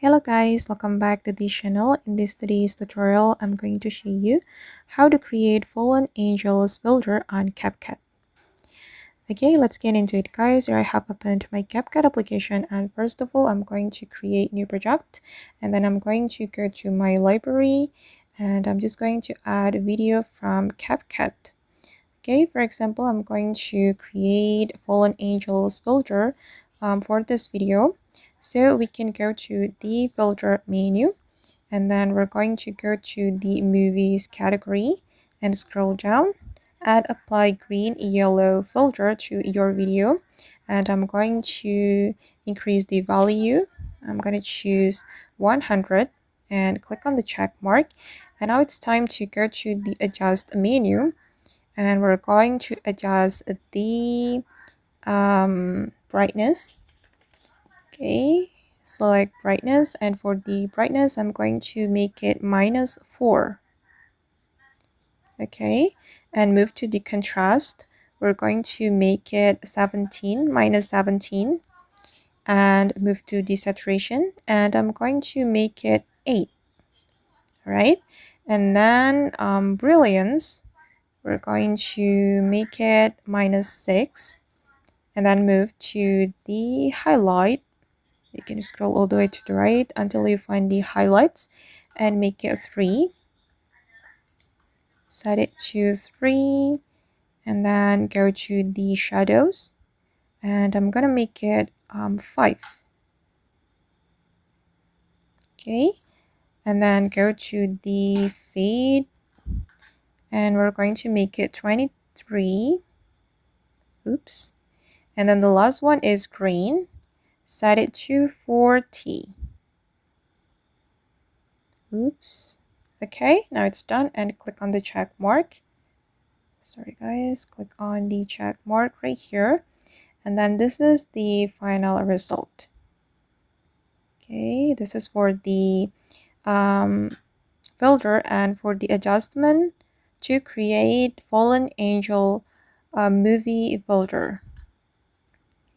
Hello guys, welcome back to this channel. In this today's tutorial, I'm going to show you how to create fallen angels filter on CapCut. Okay, let's get into it guys. Here I have opened my CapCut application, and first of all, I'm going to create new project, and then I'm going to go to my library, and I'm just going to add a video from CapCut. Okay, for example, I'm going to create fallen angels filter for this video. So we can go to the filter menu, and then we're going to go to the movies category and scroll down, add apply green yellow filter to your video, and I'm going to increase the value. I'm going to choose 100 and click on the check mark, and now it's time to go to the adjust menu, and we're going to adjust the brightness. Okay, select brightness, and for the brightness I'm going to make it -4. Okay, and move to the contrast. We're going to make it 17, -17, and move to the saturation, and I'm going to make it 8. All right, and then brilliance, we're going to make it -6, and then move to the highlight. You can scroll all the way to the right until you find the highlights and make it 3. Set it to 3, and then go to the shadows, and I'm gonna make it 5. Okay, and then go to the fade, and we're going to make it 23. Oops. And then the last one is green. Set it to 40. Oops. Okay, now it's done, and click on the check mark. Sorry guys, click on the check mark right here, and then this is the final result. Okay, this is for the filter, and for the adjustment to create fallen angel movie filter,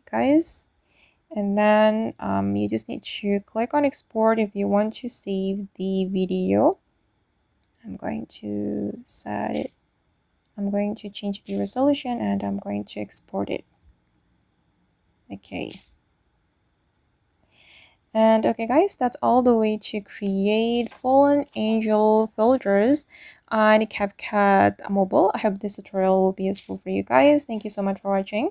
guys. And then you just need to click on export if you want to save the video. I'm going to set it, I'm going to change the resolution, and I'm going to export it. Okay, and okay guys, that's all the way to create fallen angel filters on CapCut mobile. I hope this tutorial will be useful for you guys. Thank you so much for watching,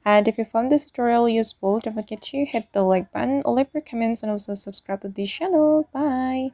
and if you found this tutorial useful, don't forget to hit the like button, leave your comments, and also subscribe to this channel. Bye.